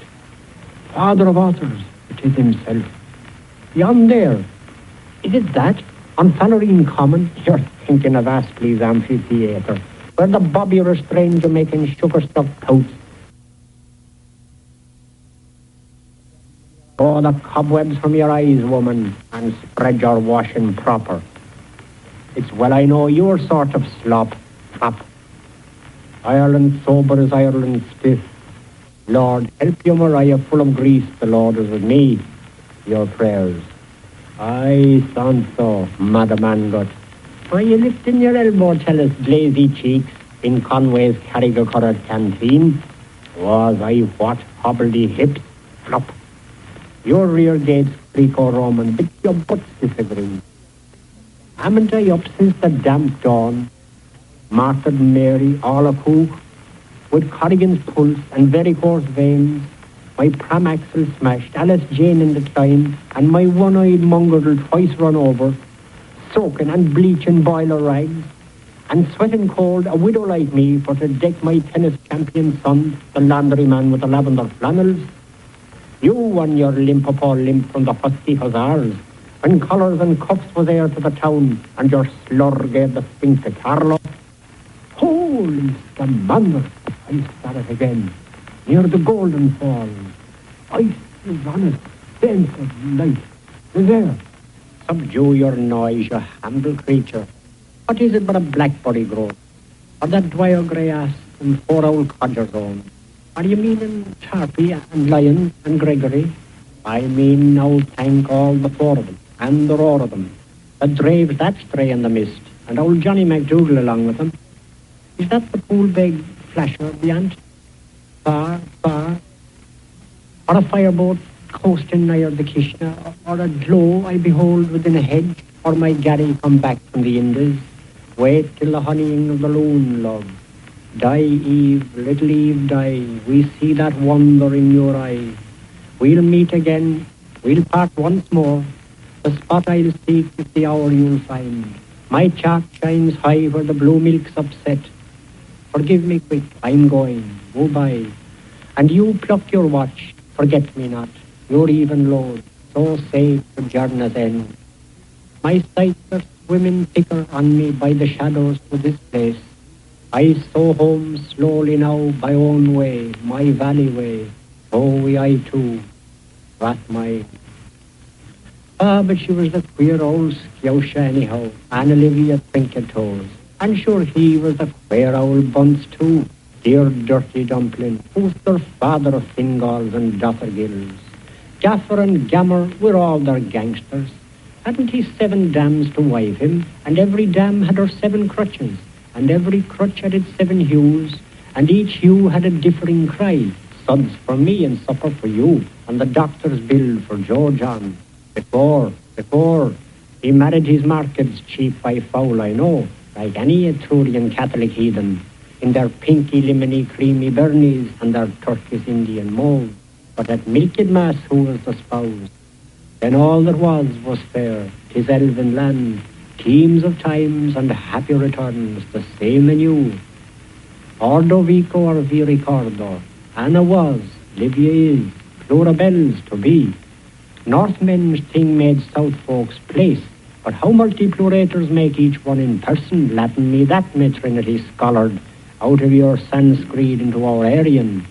Father of authors, it is himself. Beyond there, is it that, on Fallerine Common, you're thinking of Astley's amphitheatre, where the bobby or a stranger making sugar-stuffed coats. Draw the cobwebs from your eyes, woman, and spread your washing proper. It's well I know your sort of slop. Ireland sober as Ireland stiff. Lord, help you, Maria, full of grease, the Lord is with me. Your prayers. Aye, Sanso, Madam Angot. Why you lifting your elbow, tell us, glazy cheeks, in Conway's Carrigacorrad canteen? Was I what, hobbledy hips, flop. Your rear gates, Greco-Roman, but your butts disagree. Haven't I up since the damp dawn? Martyred Mary, all a cook, with Corrigan's pulse and varicose veins, my pram axle smashed, Alice Jane in the time, and my one-eyed mongrel twice run over, soaking and bleaching boiler rags, and sweating cold, a widow like me, for to deck my tennis champion son, the laundryman with the lavender flannels. You won your limp-up-all limp from the husky hussars, when collars and cuffs was heir to the town, and your slur gave the spink to Carlo. Holy scamander, I saw it again, near the Golden Falls. Ice is on it, sense of life. Is there? Subdue your noise, you humble creature. What is it but a blackberry grove? Or that dwyer grey ass and 4 old codgers on? Are you meaning Tarpey and Lion and Gregory? I mean now thank all the 4 of them, and the roar of them, that draves that stray in the mist, and old Johnny MacDougall along with them. Is that the pool-beg flasher beyond? Far, or a fireboat coasting near the Kishna, or a glow I behold within a hedge, or my Gary come back from the Indies. Wait till the honeying of the loon, love. Die, Eve, little Eve, die. We see that wonder in your eye. We'll meet again, we'll part once more. The spot I'll seek is the hour you'll find. My chart shines high where the blue milk's upset. Forgive me quick, I'm going, go by. And you pluck your watch, forget me not, your even load, so safe to journey's end. My sights are swimming thicker on me by the shadows to this place. I saw home slowly now by own way, my valley way. Oh, I too, that my... but she was the queer old scousha anyhow, Anne Olivia Trinket-Toes. And sure he was the queer old bunce too, dear dirty dumpling, who's their father of Fingalls and Dothergills. Gaffer and Gammer were all their gangsters. Hadn't he 7 dams to wive him, and every dam had her 7 crutches, and every crutch had its 7 hues, and each hue had a differing cry. Suds for me and supper for you, and the doctor's bill for Joe John. Before, he married his markets cheap by foul, I know, like any Etrurian Catholic heathen, in their pinky, lemony, creamy burnies and their Turkish Indian mold. But at milked mass, who was the spouse? Then all that was fair, 'tis elven land, teams of times and happy returns, the same anew. Ordo vico or vi ricordo, Anna was, Livia is, Flora bells to be. Northmen's thing made South folks place, but how multiplurators make each one in person, Latin me that may Trinity scholared, out of your Sanskrit into our Aryan.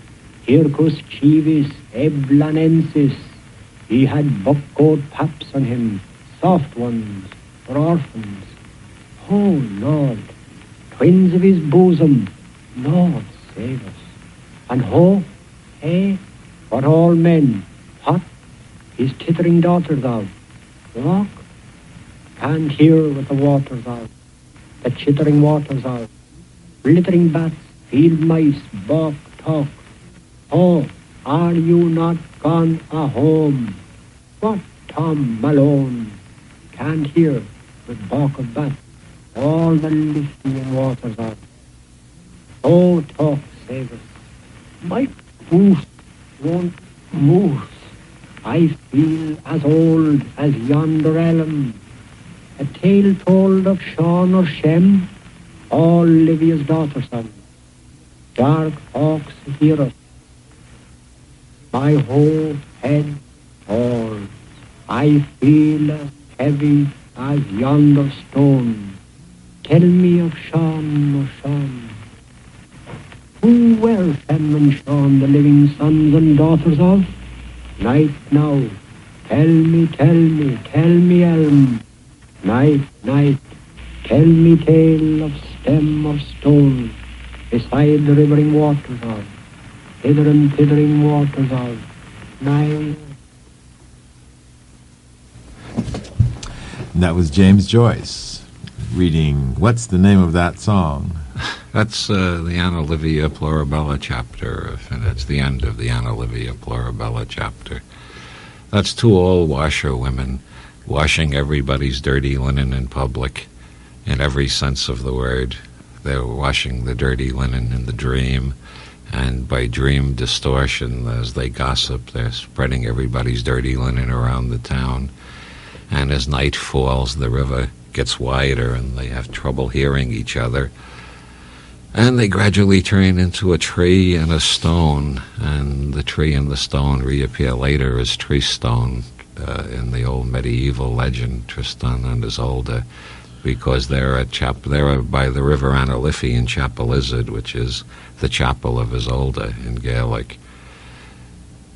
Hircus civis eblanensis, he had buckcoat paps on him, soft ones for orphans. Oh Lord, twins of his bosom, Lord save us. And ho, hey, what all men, what, his tittering daughters of, walk, can't hear what the waters of, the chittering waters of, glittering bats, field mice, balk, talk. Oh, are you not gone a home? What Tom Malone can't hear with balk of bats, all the listening waters of. Oh, talk, save us. My goose won't move. I feel as old as yonder elm. A tale told of Sean or Shem, all Livia's daughter son. Dark hawks hear us. My whole head falls. I feel as heavy as yonder stone. Tell me of Sean or Sean. Who were Shem and Sean, the living sons and daughters of? Night now, tell me, elm. Night, night, tell me tale of stem or stone, beside the rivering waters of, hither and thithering waters of, night. That was James Joyce reading, what's the name of that song? That's the Anna Livia Plurabella chapter, and that's the end of the Anna Livia Plurabella chapter. That's two old washerwomen washing everybody's dirty linen in public, in every sense of the word. They're washing the dirty linen in the dream, and by dream distortion, as they gossip, they're spreading everybody's dirty linen around the town. And as night falls, the river gets wider, and they have trouble hearing each other. And they gradually turn into a tree and a stone, and the tree and the stone reappear later as tree stone in the old medieval legend, Tristan and Isolde, because they're by the river Analifi in Chapel Izard, which is the chapel of Isolde in Gaelic.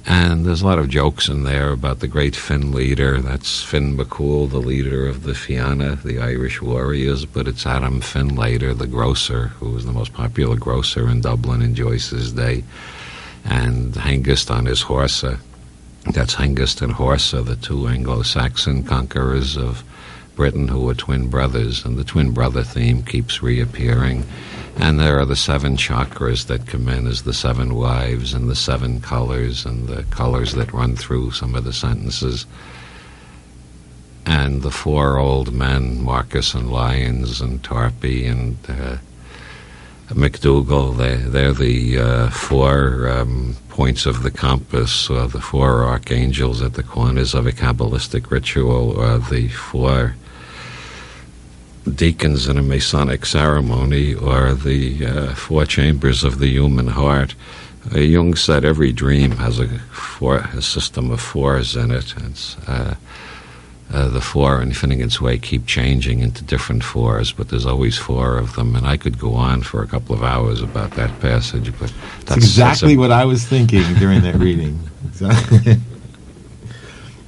And there's a lot of jokes in there about the great Finn leader. That's Finn McCool, the leader of the Fianna, the Irish warriors, but it's Adam Finlater, the grocer, who was the most popular grocer in Dublin in Joyce's day, and Hengist on his Horsa. That's Hengist and Horsa, the two Anglo-Saxon conquerors of Britain who were twin brothers, and the twin brother theme keeps reappearing. And there are the 7 chakras that come in as the 7 wives, and the 7 colors, and the colors that run through some of the sentences. And the 4 old men, Marcus and Lyons and Tarpey and McDougall, they're the 4 points of the compass, or the 4 archangels at the corners of a Kabbalistic ritual, or the 4 deacons in a Masonic ceremony, or the 4 chambers of the human heart. Jung said every dream has a system of 4s in it. It's, the 4 in Finnegan's Wake keep changing into different 4s, but there's always 4 of them, and I could go on for a couple of hours about that passage, but that's exactly what I was thinking during that reading.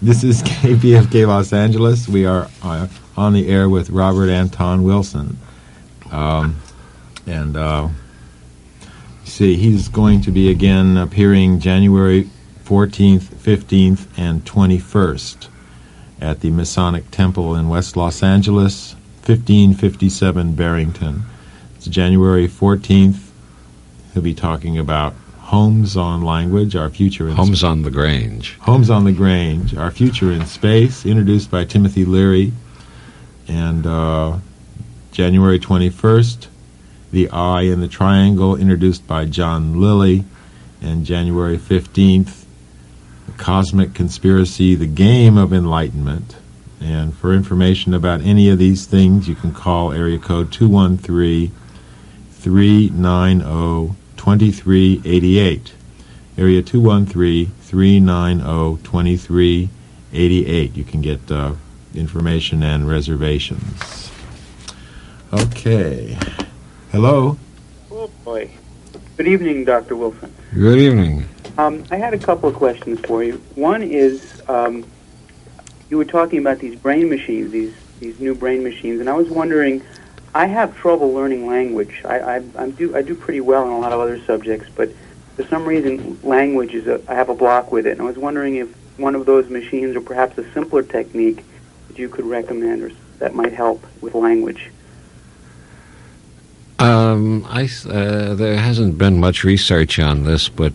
This is KPFK Los Angeles. We are on the air with Robert Anton Wilson. See, he's going to be again appearing January 14th, 15th, and 21st at the Masonic Temple in West Los Angeles, 1557 Barrington. It's January 14th. He'll be talking about Homes on Language, Our Future in Homes on the Grange. Homes on the Grange, Our Future in Space, introduced by Timothy Leary. And January 21st, The Eye in the Triangle, introduced by John Lilly. And January 15th, Cosmic Conspiracy, The Game of Enlightenment. And for information about any of these things, you can call area code 213-390-2388. Area 213-390-2388. You can get information and reservations. Okay. Hello? Oh, boy. Good evening, Dr. Wilson. Good evening. I had a couple of questions for you. One is, you were talking about these brain machines, these new brain machines, and I was wondering, I have trouble learning language. I do pretty well in a lot of other subjects, but for some reason, language I have a block with it. And I was wondering if one of those machines, or perhaps a simpler technique that you could recommend, or that might help with language. There hasn't been much research on this, but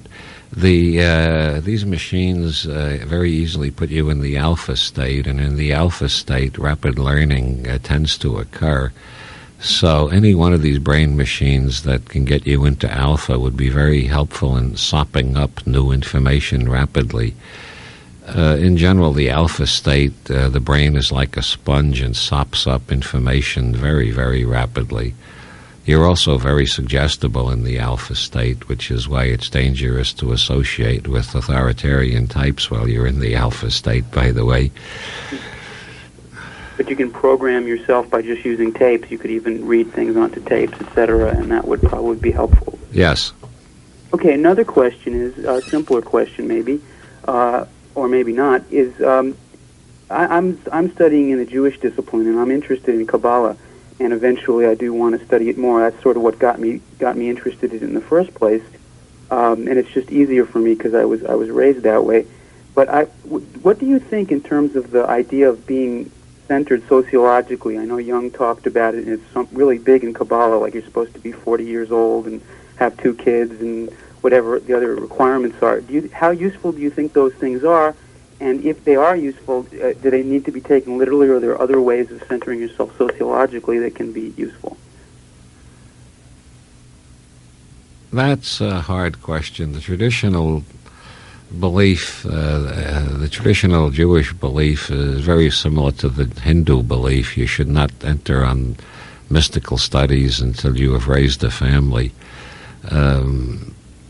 these machines very easily put you in the alpha state, and in the alpha state, rapid learning tends to occur. So any one of these brain machines that can get you into alpha would be very helpful in sopping up new information rapidly. In general, the alpha state, the brain is like a sponge and sops up information very, very rapidly. You're also very suggestible in the alpha state, which is why it's dangerous to associate with authoritarian types while you're in the alpha state, by the way. But you can program yourself by just using tapes. You could even read things onto tapes, etc., and that would probably be helpful. Yes. Okay, another question is, a simpler question maybe, or maybe not, is I'm studying in a Jewish discipline, and I'm interested in Kabbalah. And eventually, I do want to study it more. That's sort of what got me interested in it in the first place. And it's just easier for me because I was raised that way. But what do you think in terms of the idea of being centered sociologically? I know Jung talked about it, and it's really big in Kabbalah. Like you're supposed to be 40 years old and have 2 kids and whatever the other requirements are. How useful do you think those things are? And if they are useful, do they need to be taken literally, or are there other ways of centering yourself sociologically that can be useful? That's a hard question. The traditional belief, the traditional Jewish belief is very similar to the Hindu belief. You should not enter on mystical studies until you have raised a family.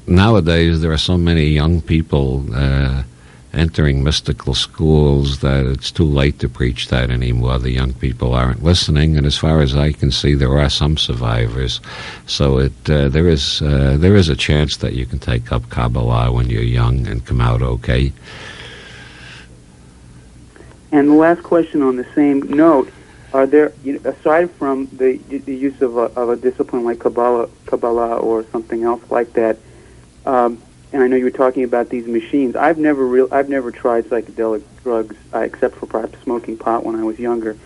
Nowadays, there are so many young people entering mystical schools that it's too late to preach that anymore. The young people aren't listening, and as far as I can see, there are some survivors. So there is a chance that you can take up Kabbalah when you're young and come out okay. And the last question on the same note: are there, aside from the use of a discipline like Kabbalah or something else like that? And I know you were talking about these machines. I've never tried psychedelic drugs except for perhaps smoking pot when I was younger.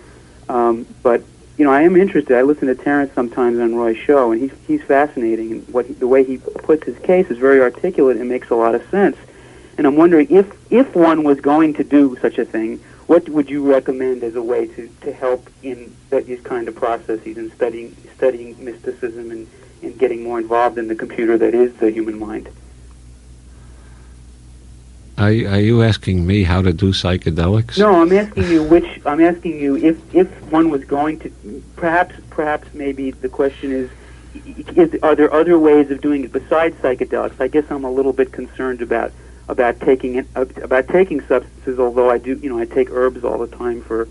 But I am interested. I listen to Terrence sometimes on Roy's show, and he's fascinating. And the way he puts his case is very articulate and makes a lot of sense. And I'm wondering if one was going to do such a thing, what would you recommend as a way to help in these kind of processes and studying mysticism and getting more involved in the computer that is the human mind? Are you asking me how to do psychedelics? No, I'm asking you if one was going to, perhaps maybe the question is are there other ways of doing it besides psychedelics? I guess I'm a little bit concerned about taking substances. Although I do, I take herbs all the time for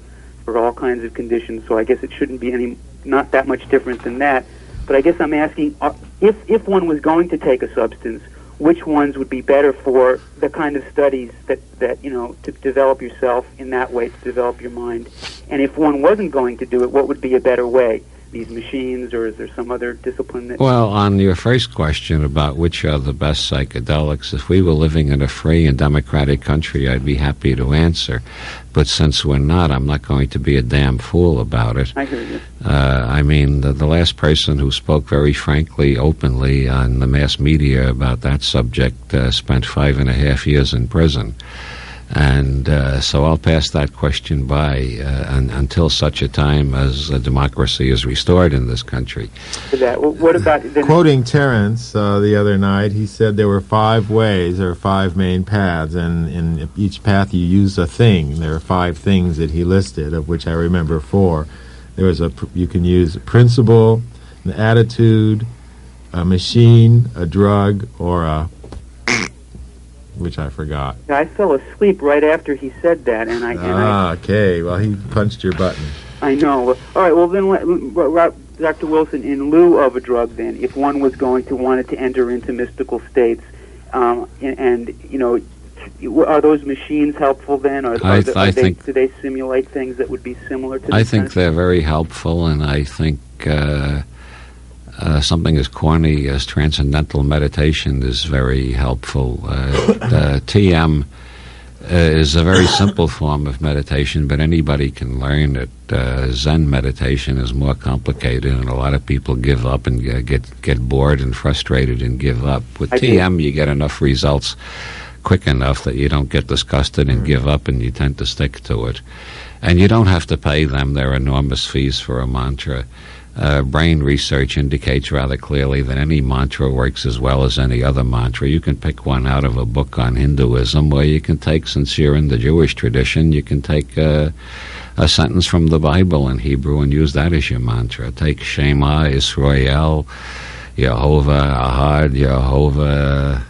all kinds of conditions. So I guess it shouldn't be not that much different than that. But I guess I'm asking if one was going to take a substance, which ones would be better for the kind of studies that to develop yourself in that way, to develop your mind? And if one wasn't going to do it, what would be a better way? These machines, or is there some other discipline that... Well, on your first question about which are the best psychedelics, if we were living in a free and democratic country, I'd be happy to answer. But since we're not, I'm not going to be a damn fool about it. I hear you. I mean, the last person who spoke very frankly, openly on the mass media about that subject spent 5.5 years in prison. And so I'll pass that question by until such a time as democracy is restored in this country. What about quoting Terence the other night? He said there were 5 ways, there are 5 main paths, and in each path you use a thing. There are 5 things that he listed, of which I remember 4. There was you can use a principle, an attitude, a machine, a drug, or a which I forgot. I fell asleep right after he said that, and okay. Well, he punched your button. I know. All right. Well, then, Dr. Wilson, in lieu of a drug, then, if one was wanted to enter into mystical states, and you know, are those machines helpful then? Do they simulate things that would be similar to? I think they're very helpful, and I think. Something as corny as transcendental meditation is very helpful. The TM is a very simple form of meditation, but anybody can learn it. Zen meditation is more complicated, and a lot of people give up and get bored and frustrated and give up. With TM, you get enough results quick enough that you don't get disgusted and give up, and you tend to stick to it. And you don't have to pay them their enormous fees for a mantra. Brain research indicates rather clearly that any mantra works as well as any other mantra. You can pick one out of a book on Hinduism, or you can take, since you're in the Jewish tradition, you can take a sentence from the Bible in Hebrew and use that as your mantra. Take Shema Israel, Yehovah Ahad, Yehovah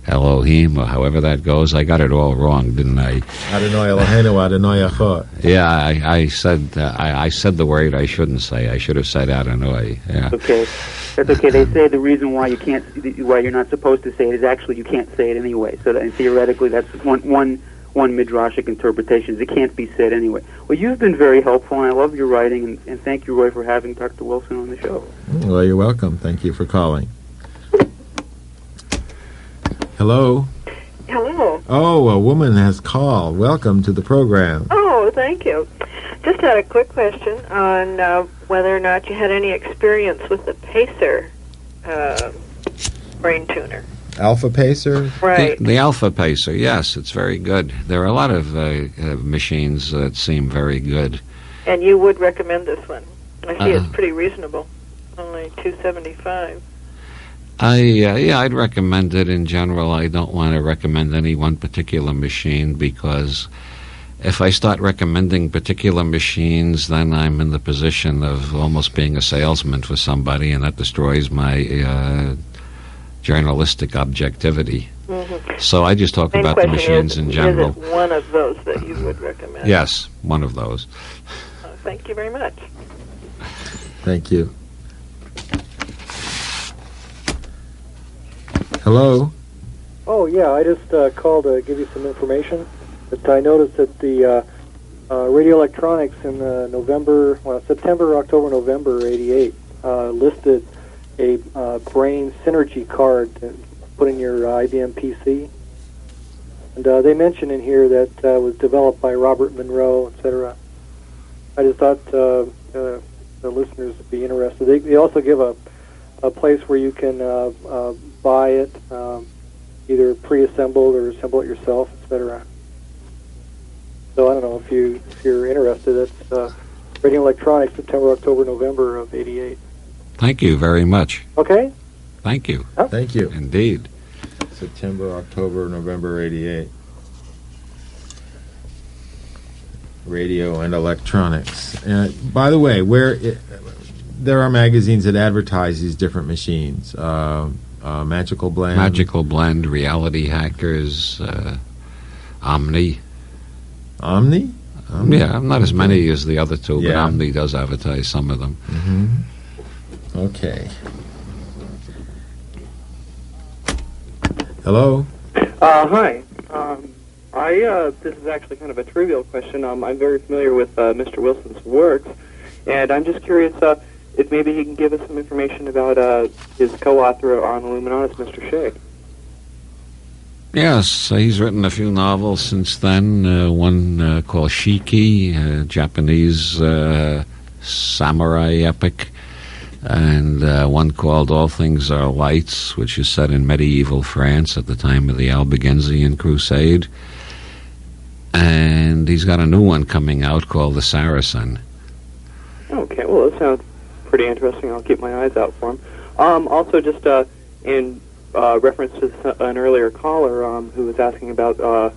Elohim, or however that goes. I got it all wrong, didn't I? Adonai Eloheinu, Adonai Echad. Yeah, I said the word I shouldn't say. I should have said Adonai. Yeah. Okay, that's okay. They say the reason why you're not supposed to say it is actually you can't say it anyway. So that, theoretically, that's one midrashic interpretation. Is it can't be said anyway. Well, you've been very helpful, and I love your writing, and thank you, Roy, for having Dr. Wilson on the show. Well, you're welcome. Thank you for calling. Hello. Hello. Oh, a woman has called. Welcome to the program. Oh, thank you. Just had a quick question on whether or not you had any experience with the Pacer brain tuner. Alpha Pacer? Right. The Alpha Pacer, yes, it's very good. There are a lot of machines that seem very good. And you would recommend this one? I see it's pretty reasonable. Only $275. I'd recommend it in general. I don't want to recommend any one particular machine, because if I start recommending particular machines, then I'm in the position of almost being a salesman for somebody, and that destroys my journalistic objectivity. Mm-hmm. So I just talk about the machines in general. Is it one of those that you would recommend? Yes, one of those. Thank you very much. Thank you. Hello? Oh, yeah, I just called to give you some information. But I noticed that the radio electronics in September, October, November '88 listed a brain synergy card to put in your IBM PC. And they mention in here that was developed by Robert Monroe, etc. I just thought the listeners would be interested. They also give a place where you can buy it, either pre-assembled or assemble it yourself, etc. So I don't know if you're interested. That's Radio Electronics, September, October, November of '88. Thank you very much. Okay. Thank you. Huh? Thank you. Indeed. September, October, November '88. Radio and electronics. By the way, there are magazines that advertise these different machines. Magical Blend, Reality Hackers, Omni. Omni? Yeah, not as many as the other two, but Omni does advertise some of them. Mm-hmm. Okay. Hello? Hi. This is actually kind of a trivial question. I'm very familiar with Mr. Wilson's works, and I'm just curious if maybe he can give us some information about his co-author on Illuminatus, Mr. Shea. Yes, he's written a few novels since then. One called Shiki, Japanese samurai epic, and one called All Things Are Lights, which is set in medieval France at the time of the Albigensian Crusade. and he's got a new one coming out called The Saracen. Okay, well, that sounds pretty interesting. I'll keep my eyes out for him. Also, just in reference to an earlier caller who was asking about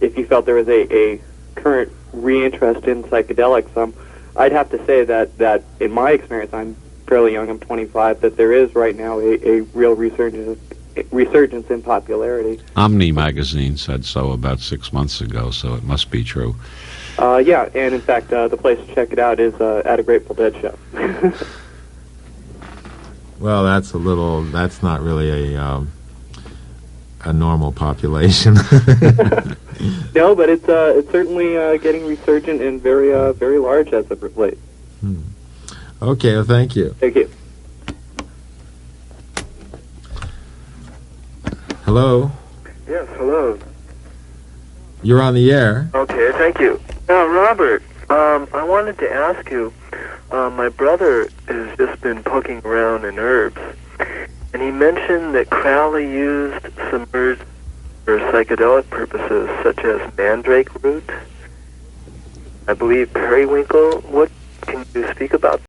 if you felt there was a current reinterest in psychedelics, I'd have to say that in my experience, I'm fairly young, I'm 25, that there is right now a real resurgence in popularity. Omni magazine said so about 6 months ago, so it must be true. Yeah, and in fact, the place to check it out is at a Grateful Dead show. Well, that's not really a normal population. No, but it's certainly getting resurgent and very large as of late. Okay, well, thank you. Thank you. Hello? Yes, hello. You're on the air. Okay, thank you. Now, Robert, I wanted to ask you, my brother has just been poking around in herbs, and he mentioned that Crowley used some herbs for psychedelic purposes, such as mandrake root, I believe periwinkle. What can you speak about